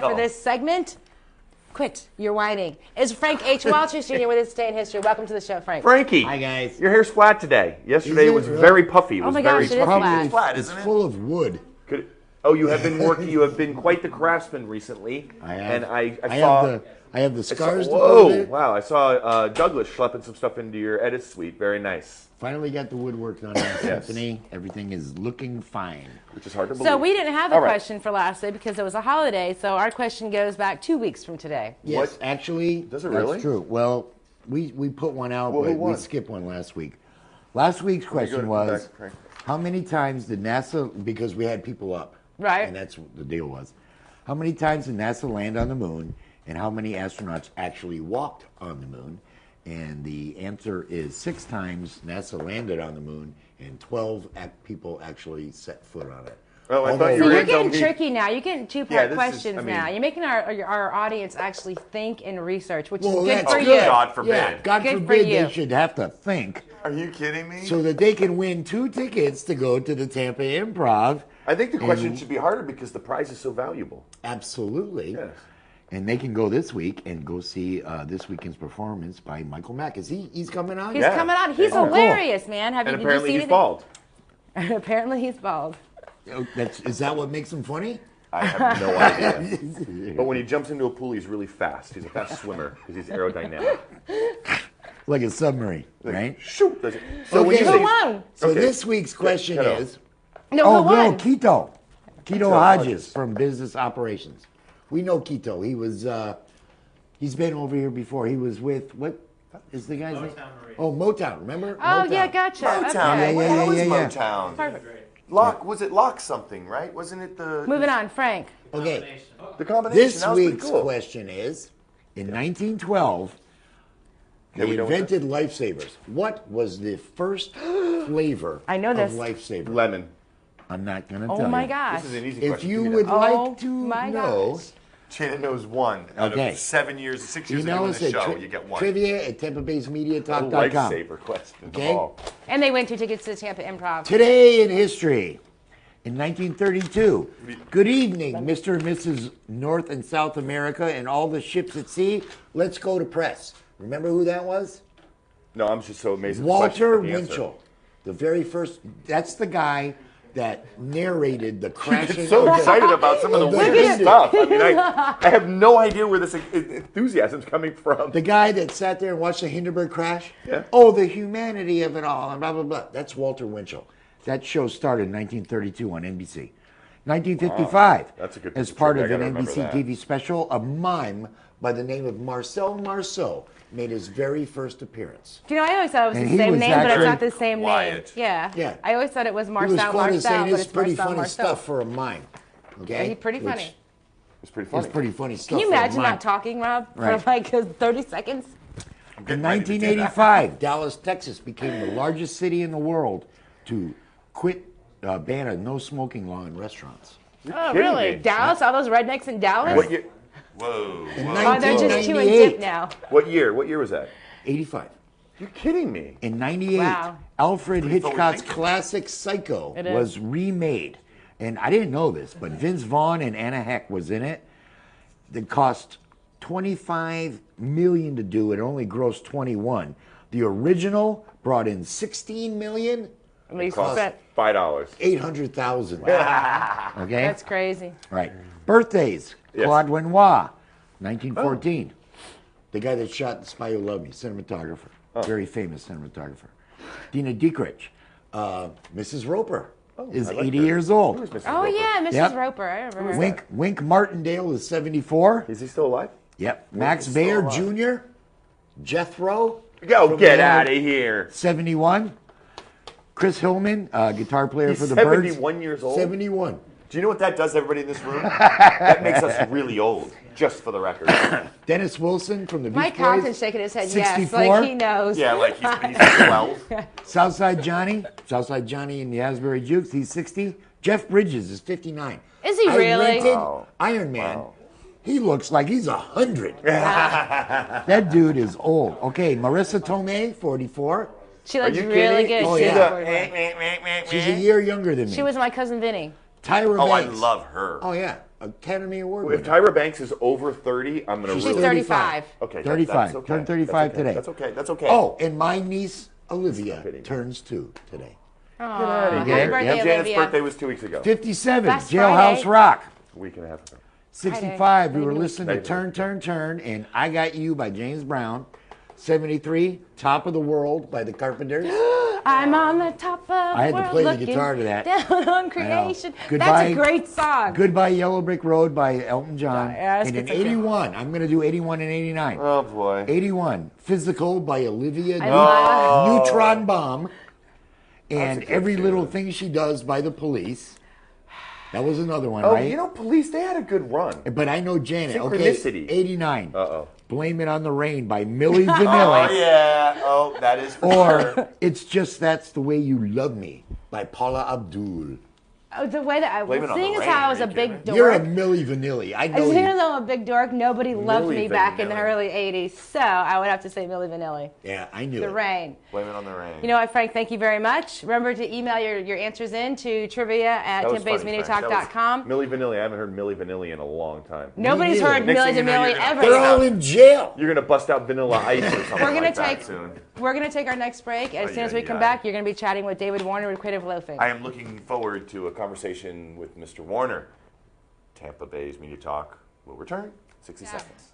for this segment. Quit. You're whining. Is Frank H. Walters Jr. with his Day in History. Welcome to the show, Frank. Frankie. Hi, guys. Your hair's flat today. Yesterday it was very puffy. It was my gosh, very it is puffy. flat. It's flat, it's isn't it? full of wood. You have been working. You have been quite the craftsman recently. I have. And I have the scars. Whoa! Wow! I saw Douglas schlepping some stuff into your edit suite. Very nice. Finally got the woodwork done on Symphony. Everything is looking fine. Which is hard to believe. So we didn't have a question for last day because it was a holiday. So our question goes back 2 weeks from today. Yes, What? actually, Does it that's really? true. Well, we put one out, Well, who but we won? skipped one last week. Last week's question was, back, Frank. how many times did NASA, because we had people up, Right. and that's what the deal was, how many times did NASA land on the moon, and how many astronauts actually walked on the moon? And the answer is 6 times NASA landed on the moon, and 12 people actually set foot on it. Oh, I thought you So were you're gonna tell getting me- tricky now. You're getting two-part Yeah, this is- questions I mean- now. You're making our audience actually think and research, which Well, is good that's for good. you. God forbid. Yeah, God Good for forbid you. they should have to think, Are you kidding me? so that they can win 2 tickets to go to the Tampa Improv. I think the question should be harder because the prize is so valuable. Absolutely. Yes. And they can go this week and go see this weekend's performance by Michael Mack. He's coming out? He's Yeah. coming out. He's Oh, cool. hilarious, man. And did you apparently see he's anything? bald. Apparently he's bald. Oh, is that what makes him funny? I have no idea. But when he jumps into a pool, he's really fast. He's a fast swimmer because he's aerodynamic. Like a submarine, right? Shoot! Does it? So when Okay. you Who say, won? So Okay. this week's question Hello. is, No, who no, won? Quito Hodges. Hodges from Business Operations. We know Quito. He was, he's been over here before. He was with, what is the guy's name? Oh, Motown, remember? Oh, Motown. yeah, gotcha. Motown. Okay. Yeah, What the hell is yeah. Motown? Perfect. Lock, was it Lock something, right? Wasn't it the Moving on, Frank. Okay, the combination? this That was pretty week's cool. question is, in 1912, we they know what invented lifesavers. What was the first flavor I know of this. lifesaver? lemon. I'm not going to tell Oh you. my gosh. This is an easy If question. you Give me would that. Oh like to my know, gosh. Janet knows one out Okay. of 6 years of email doing us the at show. You get one. trivia at A TampaBaseMediaTalk.com. lifesaver question. Okay. of all. And they win 2 tickets to the Tampa Improv. Today in history, in 1932, good evening, Mr. and Mrs. North and South America and all the ships at sea. Let's go to press. Remember who that was? No, I'm just so amazed. at the Walter question, the answer. Winchell. The very first, that's the guy that narrated the crashing. So of the- excited about some of the Look weird at him. stuff. I mean, I have no idea where this enthusiasm's coming from. The guy that sat there and watched the Hindenburg crash? Yeah. Oh, the humanity of it all, and blah, blah, blah. That's Walter Winchell. That show started in 1932 on NBC. 1955, That's a good as piece of part trivia. of I an gotta NBC remember that. TV special, a mime by the name of Marcel Marceau made his very first appearance. Do you know, I always thought it was And the he same was name, but it's actually not the same Wyatt. name. Yeah. Yeah. I always thought it was He Marcel was quoted Marcel, saying but it's it's pretty Marcel funny Marcel. stuff for a mime. Okay? He's pretty Which funny. It's pretty funny. It's pretty funny stuff Can you for a imagine mime. not talking, Rob, Right. for like 30 seconds? In 1985, Dallas, Texas became the largest city in the world to ban a no smoking law in restaurants. Oh, kidding really? me. Dallas? All those rednecks in Dallas? What year? Whoa. In Oh, they're just chewing 1998, dip now. What year? What year was that? 85. You're kidding me. In 98, Wow. Alfred Hitchcock's thinking. classic Psycho It is. was remade. And I didn't know this, but Vince Vaughn and Anna Heck was in it. It cost $25 million to do. It only grossed 21. The original brought in $16 million, At least Cost spent. $5. $800,000. Okay? That's crazy. Right. Birthdays. Yes. Claude Renoir, 1914. The guy that shot The Spy Who Loved Me, cinematographer. Very famous cinematographer. Dina Dietrich, Mrs. Roper, is I like 80 her. years Who old. is Mrs. Oh, Roper? yeah, Mrs. Yep. Roper. I remember her. Wink Martindale is 74. Is he still alive? Yep. Max is still Baer alive. Jr., Jethro, Go From get the- out of here. 71. Chris Hillman, guitar player He's for the Birds. 71 years old. 71. Do you know what that does to everybody in this room? That makes us really old, just for the record. Dennis Wilson from the Beach Mike Boys. Compton's shaking his head yes, 64. like he knows. Yeah, like he's 12. Southside Johnny and the Asbury Jukes, he's 60. Jeff Bridges is 59. Is he I really? rented Wow. Iron Man. He looks like he's 100. That dude is old. Okay, Marissa Tomei, 44. She looks you really kidding? good. Oh, She's yeah. 41. She's a year younger than me. She was my cousin Vinny. Tyra Oh, I Banks. love her. Oh, yeah. Academy Award If winner. Tyra Banks is over 30, I'm going to She's really... 35. Okay, 35. that's okay. Turned 35 That's okay. today. That's okay. That's okay. Oh, and my niece Olivia kidding. turns 2 today. Happy Yeah. birthday, Janet's Olivia. birthday was 2 weeks ago. 57, Last Jailhouse Friday. Rock. A week and a half ago. 65, we were Friday. listening to Maybe. Turn, Turn, Turn, and I Got You by James Brown. 73, Top of the World by the Carpenters. I'm on the top of the I had to world play the looking guitar to that. down on creation. Goodbye- That's a great song. Goodbye Yellow Brick Road by Elton John. Yeah, that's and in good stuff. 81, I'm going to do 81 and 89. Oh, boy. 81, Physical by Olivia love- Neutron Bomb. And good Every tune. Little Thing She Does by the Police. That was another one, Oh, right? you know, Police, they had a good run. But I know Janet. Okay, Synchronicity. 89. Uh-oh. Blame It on the Rain by Milli Oh, Vanilli. yeah. Oh, that is for sure. Or It's Just That's the Way You Love Me by Paula Abdul. Oh, the way that I Blame it on seeing the as rain, how I are was you a big kidding dork. You're a Milli Vanilli. I know Even you. though I'm a big dork, nobody loved Milli me back in the Vanilli. early 80s. So I would have to say Milli Vanilli. Yeah, I knew The it. Rain. Blame it on the rain. You know what, Frank? Thank you very much. Remember to email your answers in to trivia at That was funny, Frank. tampabasmediatalk.com. Milli Vanilli, I haven't heard Milli Vanilli in a long time. Nobody's neither. heard Next Milli thing you know, Vanilli you're gonna- ever. They're all in jail. You're going to bust out Vanilla Ice or something We're gonna like that take soon. we're gonna take our next break, and as soon as we come Ay-yi-yi. back, you're gonna be chatting with David Warner with Creative Loafing. I am looking forward to a conversation with Mr. Warner. Tampa Bay's Media Talk will return. 60 seconds.